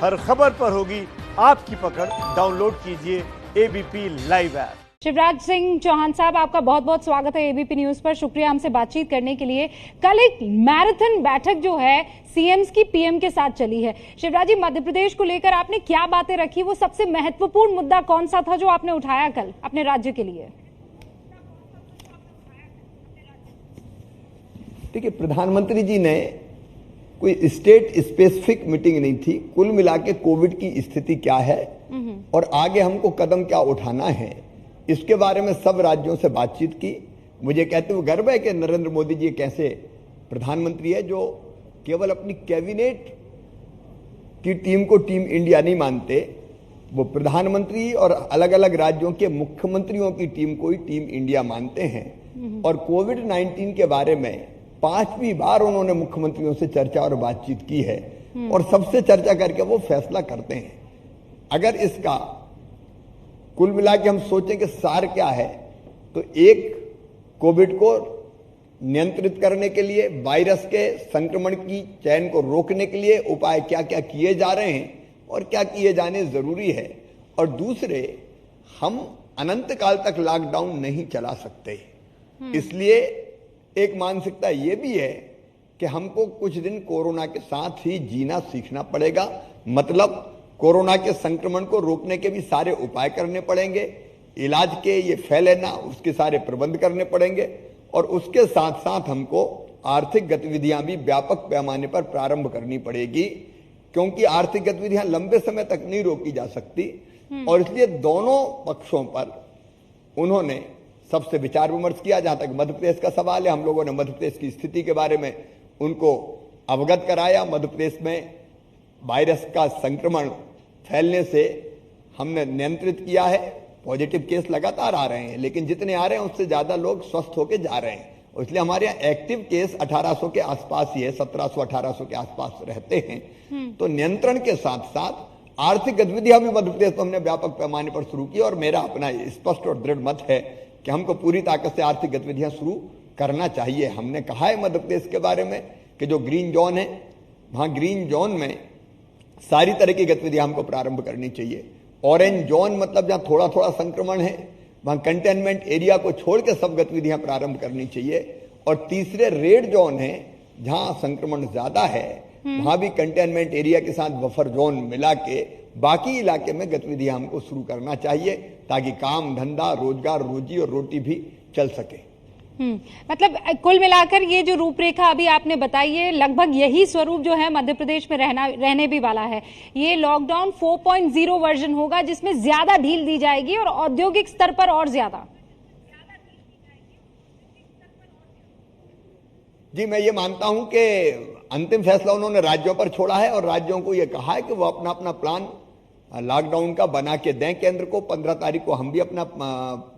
हर खबर पर होगी आपकी पकड़। डाउनलोड कीजिए ABP live app. Shivraj Singh Chouhan साहब, आपका बहुत बहुत स्वागत है एबीपी न्यूज पर। शुक्रिया हमसे बातचीत करने के लिए। कल एक मैराथन बैठक जो है सीएम्स की पीएम के साथ चली है। शिवराज जी, मध्य प्रदेश को लेकर आपने क्या बातें रखी? वो सबसे महत्वपूर्ण मुद्दा कौन सा था जो आपने उठाया कल अपने राज्य के लिए? देखिए, प्रधानमंत्री जी ने कोई स्टेट स्पेसिफिक मीटिंग नहीं थी। कुल मिला के कोविड की स्थिति क्या है और आगे हमको कदम क्या उठाना है, इसके बारे में सब राज्यों से बातचीत की। मुझे कहते हुए गर्व है कि नरेंद्र मोदी जी एक ऐसे प्रधानमंत्री है जो केवल अपनी कैबिनेट की टीम को टीम इंडिया नहीं मानते, वो प्रधानमंत्री और अलग अलग राज्यों के मुख्यमंत्रियों की टीम को ही टीम इंडिया मानते हैं। और कोविड-19 के बारे में 5वीं बार उन्होंने मुख्यमंत्रियों से चर्चा और बातचीत की है और सबसे चर्चा करके वो फैसला करते हैं। अगर इसका कुल मिला के हम सोचें कि सार क्या है, तो एक, कोविड को नियंत्रित करने के लिए, वायरस के संक्रमण की चैन को रोकने के लिए उपाय क्या क्या किए जा रहे हैं और क्या किए जाने जरूरी है। और दूसरे, हम अनंत काल तक लॉकडाउन नहीं चला सकते, इसलिए एक मानसिकता यह भी है कि हमको कुछ दिन कोरोना के साथ ही जीना सीखना पड़ेगा। मतलब कोरोना के संक्रमण को रोकने के भी सारे उपाय करने पड़ेंगे, इलाज के ये फैले ना उसके सारे प्रबंध करने पड़ेंगे, और उसके साथ साथ हमको आर्थिक गतिविधियां भी व्यापक पैमाने पर प्रारंभ करनी पड़ेगी, क्योंकि आर्थिक गतिविधियां लंबे समय तक नहीं रोकी जा सकती। और इसलिए दोनों पक्षों पर उन्होंने सबसे विचार विमर्श किया। जहां तक मध्य प्रदेश का सवाल है, हम लोगों ने मध्य प्रदेश की स्थिति के बारे में उनको अवगत कराया। मध्य प्रदेश में वायरस का संक्रमण फैलने से हमने नियंत्रित किया है। पॉजिटिव केस लगातार आ रहे हैं, लेकिन जितने आ रहे हैं उससे ज्यादा लोग स्वस्थ होकर जा रहे हैं। और इसलिए हमारे यहाँ एक्टिव केस 1800 के आसपास ही है, 1700-1800 के आसपास रहते हैं। तो नियंत्रण के साथ साथ आर्थिक गतिविधियां भी मध्य प्रदेश में हमने व्यापक पैमाने पर शुरू की। और मेरा अपना स्पष्ट और दृढ़ मत है कि हमको पूरी ताकत से आर्थिक गतिविधियां शुरू करना चाहिए। हमने कहा है मध्य प्रदेश के बारे में कि जो ग्रीन जोन है, वहां ग्रीन जोन में सारी तरह की गतिविधियां हमको प्रारंभ करनी चाहिए। ऑरेंज जोन मतलब जहां थोड़ा थोड़ा संक्रमण है, वहां कंटेनमेंट एरिया को छोड़ के सब गतिविधियां प्रारंभ करनी चाहिए। और तीसरे रेड जोन है, जहां संक्रमण ज्यादा है, वहां भी कंटेनमेंट एरिया के साथ बफर जोन मिला के बाकी इलाके में गतिविधियां हमको शुरू करना चाहिए, ताकि काम धंधा, रोजगार, रोजी और रोटी भी चल सके। मतलब कुल मिलाकर ये जो रूपरेखा अभी आपने बताई है, लगभग यही स्वरूप जो है मध्य प्रदेश में रहने भी वाला है। ये लॉकडाउन 4.0 वर्जन होगा, जिसमें ज्यादा ढील दी जाएगी और औद्योगिक स्तर पर और ज्यादा। जी, मैं ये मानता हूं कि अंतिम फैसला उन्होंने राज्यों पर छोड़ा है और राज्यों को ये कहा है कि वो अपना अपना प्लान लॉकडाउन का बना के दें केंद्र को। 15 तारीख को हम भी अपना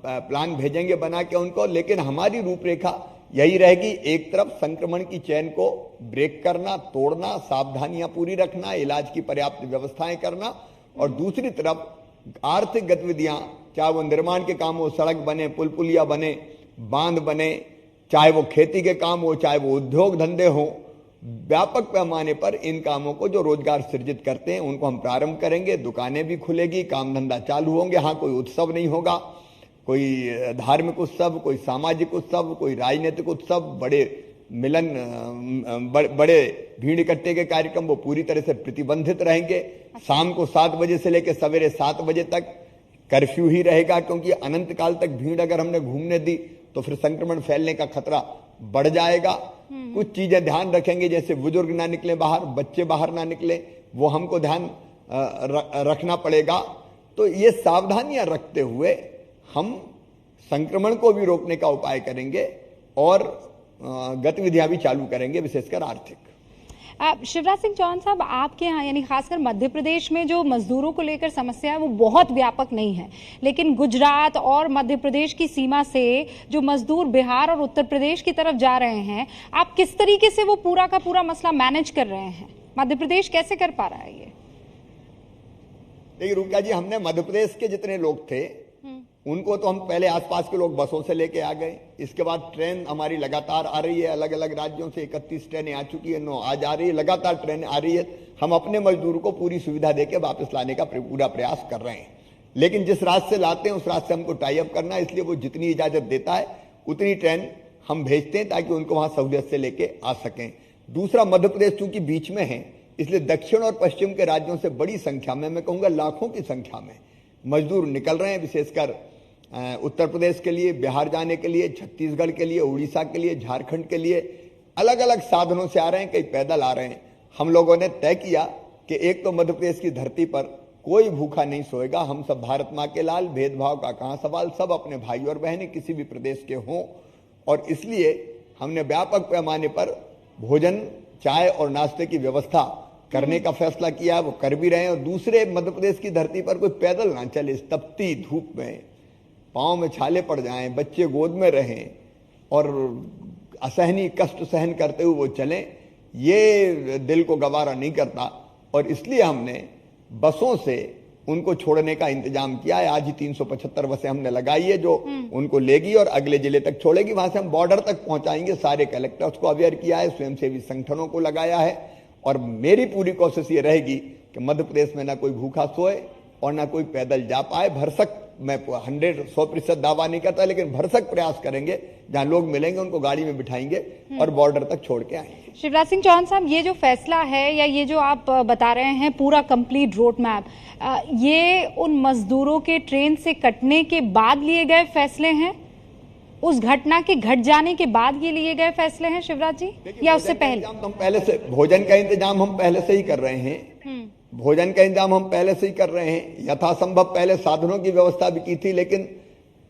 प्लान भेजेंगे बना के उनको। लेकिन हमारी रूपरेखा यही रहेगी, एक तरफ संक्रमण की चैन को ब्रेक करना, तोड़ना, सावधानियां पूरी रखना, इलाज की पर्याप्त व्यवस्थाएं करना, और दूसरी तरफ आर्थिक गतिविधियां, चाहे वो निर्माण के काम हो, सड़क बने, पुल पुलिया बने, बांध बने, चाहे वो खेती के काम हो, चाहे वो उद्योग धंधे हो, व्यापक पैमाने पर इन कामों को जो रोजगार सृजित करते हैं उनको हम प्रारंभ करेंगे। दुकानें भी खुलेगी, काम धंधा चालू होंगे। हाँ, कोई उत्सव नहीं होगा, कोई धार्मिक उत्सव, कोई सामाजिक उत्सव, कोई राजनीतिक उत्सव, बड़े मिलन, बड़े भीड़ इकट्ठे के कार्यक्रम वो पूरी तरह से प्रतिबंधित रहेंगे। शाम को 7 बजे से लेकर सवेरे 7 बजे तक कर्फ्यू ही रहेगा, क्योंकि अनंत काल तक भीड़ अगर हमने घूमने दी तो फिर संक्रमण फैलने का खतरा बढ़ जाएगा। कुछ चीजें ध्यान रखेंगे, जैसे बुजुर्ग ना निकले बाहर, बच्चे बाहर ना निकले, वो हमको ध्यान रखना पड़ेगा। तो ये सावधानियां रखते हुए हम संक्रमण को भी रोकने का उपाय करेंगे और गतिविधियां भी चालू करेंगे, विशेषकर आर्थिक। शिवराज सिंह चौहान साहब, आपके यहाँ यानी खासकर मध्य प्रदेश में जो मजदूरों को लेकर समस्या है वो बहुत व्यापक नहीं है, लेकिन गुजरात और मध्य प्रदेश की सीमा से जो मजदूर बिहार और उत्तर प्रदेश की तरफ जा रहे हैं, आप किस तरीके से वो पूरा का पूरा मसला मैनेज कर रहे हैं? मध्य प्रदेश कैसे कर पा रहा है ये? देखिए रुकिया जी, हमने मध्य प्रदेश के जितने लोग थे उनको तो हम पहले आसपास के लोग बसों से लेके आ गए। इसके बाद ट्रेन हमारी लगातार आ रही है, अलग अलग राज्यों से 31 ट्रेनें आ चुकी है, 9 आज आ रही है, लगातार ट्रेन आ रही है। हम अपने मजदूर को पूरी सुविधा देके वापस लाने का पूरा प्रयास कर रहे हैं, लेकिन जिस रास्ते से लाते हैं उस रास्ते हमको टाई अप करना है, इसलिए वो जितनी इजाजत देता है उतनी ट्रेन हम भेजते हैं ताकि उनको वहां सहूलियत से लेके आ सकें। दूसरा, मध्य प्रदेश चूंकि बीच में है, इसलिए दक्षिण और पश्चिम के राज्यों से बड़ी संख्या में, मैं कहूंगा लाखों की संख्या में मजदूर निकल रहे हैं, विशेषकर उत्तर प्रदेश के लिए, बिहार जाने के लिए, छत्तीसगढ़ के लिए, उड़ीसा के लिए, झारखंड के लिए अलग अलग साधनों से आ रहे हैं, कई पैदल आ रहे हैं। हम लोगों ने तय किया कि एक तो मध्य प्रदेश की धरती पर कोई भूखा नहीं सोएगा, हम सब भारत मां के लाल, भेदभाव का कहां सवाल, सब अपने भाई और बहनें किसी भी प्रदेश के हों, और इसलिए हमने व्यापक पैमाने पर भोजन, चाय और नाश्ते की व्यवस्था करने का फैसला किया, वो कर भी रहे हैं। और दूसरे, मध्य प्रदेश की धरती पर कोई पैदल ना चले, इस तपती धूप में पांव में छाले पड़ जाएं, बच्चे गोद में रहें और असहनीय कष्ट सहन करते हुए वो चलें, ये दिल को गवारा नहीं करता। और इसलिए हमने बसों से उनको छोड़ने का इंतजाम किया है। आज ही 375 बसें हमने लगाई है जो उनको लेगी और अगले जिले तक छोड़ेगी, वहां से हम बॉर्डर तक पहुंचाएंगे। सारे कलेक्टर्स को अवेयर किया है, स्वयंसेवी संगठनों को लगाया है, और मेरी पूरी कोशिश ये रहेगी कि मध्य प्रदेश में ना कोई भूखा सोए और ना कोई पैदल जा पाए। भरसक, मैं 100% दावा नहीं करता, लेकिन भरसक प्रयास करेंगे, जहां लोग मिलेंगे उनको गाड़ी में बिठाएंगे और बॉर्डर तक छोड़ के आएंगे। शिवराज सिंह चौहान साहब, ये जो फैसला है या ये जो आप बता रहे हैं पूरा कंप्लीट रोड मैप, ये उन मजदूरों के ट्रेन से कटने के बाद लिए गए फैसले हैं, उस घटना के घट जाने के बाद ये लिए गए फैसले हैं शिवराज जी, या उससे पहले? हम पहले से भोजन का इंतजाम हम पहले से ही कर रहे हैं, भोजन का इंतजाम हम पहले से ही कर रहे हैं, यथासंभव पहले साधनों की व्यवस्था भी की थी। लेकिन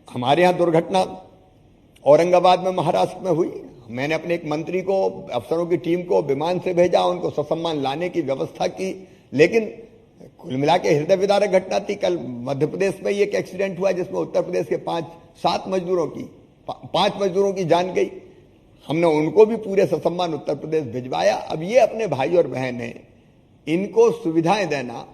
हमारे यहाँ दुर्घटना औरंगाबाद में, महाराष्ट्र में हुई, मैंने अपने एक मंत्री को, अफसरों की टीम को विमान से भेजा, उनको ससम्मान लाने की व्यवस्था की। लेकिन कुल मिला के हृदय विदारक घटना थी। कल मध्य प्रदेश में एक एक्सीडेंट हुआ जिसमें उत्तर प्रदेश के 5 मजदूरों की जान गई। हमने उनको भी पूरे ससम्मान उत्तर प्रदेश भिजवाया। अब ये अपने भाई और बहन हैं, इनको सुविधाएं देना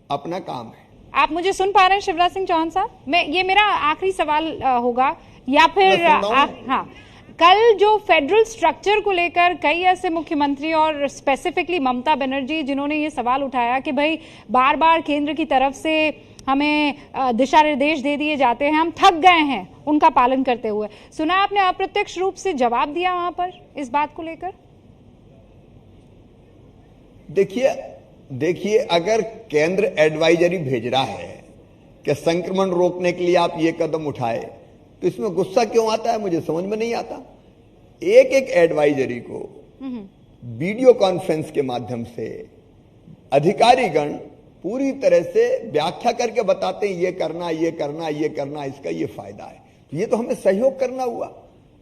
अपना काम है। आप मुझे सुन पा रहे हैं शिवराज सिंह चौहान साहब? ये मेरा आखिरी सवाल होगा, या फिर हाँ, कल जो फेडरल स्ट्रक्चर को लेकर कई ऐसे मुख्यमंत्री और स्पेसिफिकली ममता बनर्जी, जिन्होंने ये सवाल उठाया कि भाई बार बार केंद्र की तरफ से हमें दिशा निर्देश दे दिए जाते हैं, हम थक गए हैं उनका पालन करते हुए, सुना आपने अप्रत्यक्ष रूप से जवाब दिया वहां पर इस बात को लेकर? देखिए, अगर केंद्र एडवाइजरी भेज रहा है कि संक्रमण रोकने के लिए आप ये कदम उठाए, तो इसमें गुस्सा क्यों आता है, मुझे समझ में नहीं आता। एक एक एडवाइजरी को वीडियो कॉन्फ्रेंस के माध्यम से अधिकारीगण पूरी तरह से व्याख्या करके बताते हैं, ये करना, ये करना, ये करना, इसका ये फायदा है। तो ये तो हमें सहयोग करना हुआ।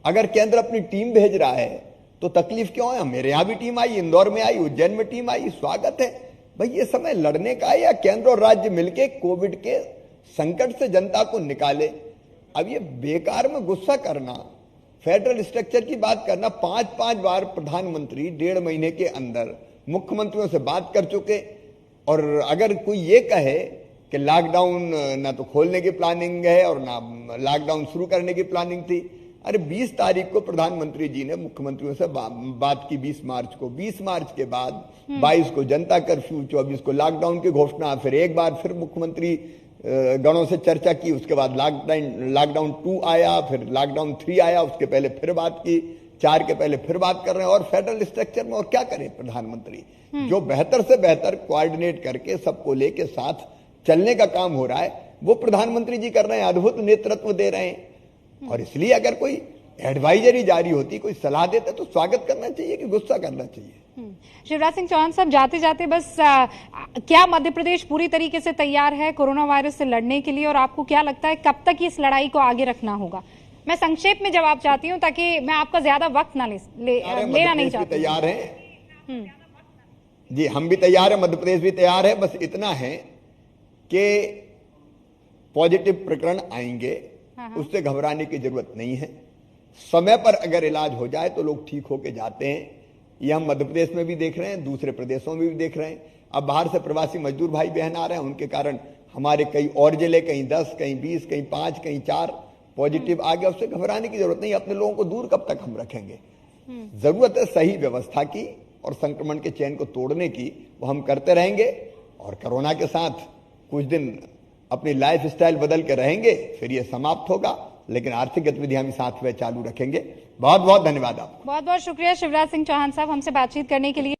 अगर केंद्र अपनी टीम भेज रहा है तो तकलीफ क्यों है? मेरे यहां भी टीम आई, इंदौर में आई, उज्जैन में टीम आई, स्वागत है भाई। ये समय लड़ने का है, या केंद्र और राज्य मिलकर कोविड के संकट से जनता को निकाले। अब ये बेकार में गुस्सा करना, फेडरल स्ट्रक्चर की बात करना, 5 बार प्रधानमंत्री 1.5 महीने के अंदर मुख्यमंत्रियों से बात कर चुके, और अगर कोई ये कहे कि लॉकडाउन ना तो खोलने की प्लानिंग है और ना लॉकडाउन शुरू करने की प्लानिंग थी, अरे 20 तारीख को प्रधानमंत्री जी ने मुख्यमंत्रियों से बात की, 20 मार्च को। 20 मार्च के बाद 22 को जनता कर्फ्यू, 24 को लॉकडाउन की घोषणा, फिर एक बार फिर मुख्यमंत्री गणों से चर्चा की, उसके बाद लॉकडाउन 2 आया, फिर लॉकडाउन 3 आया, उसके पहले फिर बात की, 4 के पहले फिर बात कर रहे हैं। और फेडरल स्ट्रक्चर में और क्या करें प्रधानमंत्री, जो बेहतर से बेहतर कोऑर्डिनेट करके सबको लेके साथ चलने का काम हो रहा है, वो प्रधानमंत्री जी कर रहे हैं, अद्भुत नेतृत्व दे रहे हैं। और इसलिए अगर कोई एडवाइजरी जारी होती, कोई सलाह देते, तो स्वागत करना चाहिए कि गुस्सा करना चाहिए। शिवराज सिंह चौहान साहब, जाते जाते बस क्या मध्य प्रदेश पूरी तरीके से तैयार है कोरोना वायरस से लड़ने के लिए, और आपको क्या लगता है कब तक इस लड़ाई को आगे रखना होगा? मैं संक्षेप में जवाब चाहती हूँ ताकि मैं आपका ज्यादा वक्त ना लेना नहीं चाहती। तैयार है जी, हम भी तैयार है, मध्य प्रदेश भी तैयार है। बस इतना है कि पॉजिटिव प्रकरण आएंगे, उससे घबराने की जरूरत नहीं है। समय पर अगर इलाज हो जाए तो लोग ठीक होके जाते हैं। ये हम मध्य प्रदेश में भी देख रहे हैं, दूसरे प्रदेशों में भी देख रहे हैं। अब बाहर से प्रवासी मजदूर भाई बहन आ रहे हैं, उनके कारण हमारे कई और जिले, कहीं 10, कहीं 20, कहीं 5, कहीं 4 पॉजिटिव आ गया, उससे घबराने की जरूरत नहीं। अपने लोगों को दूर कब तक हम रखेंगे? जरूरत है सही व्यवस्था की और संक्रमण के चेन को तोड़ने की, वो हम करते रहेंगे। और कोरोना के साथ कुछ दिन अपनी लाइफ स्टाइल बदल के रहेंगे, फिर ये समाप्त होगा, लेकिन आर्थिक गतिविधि हम साथ में चालू रखेंगे। बहुत बहुत धन्यवाद आपको। बहुत बहुत शुक्रिया शिवराज सिंह चौहान साहब हमसे बातचीत करने के लिए।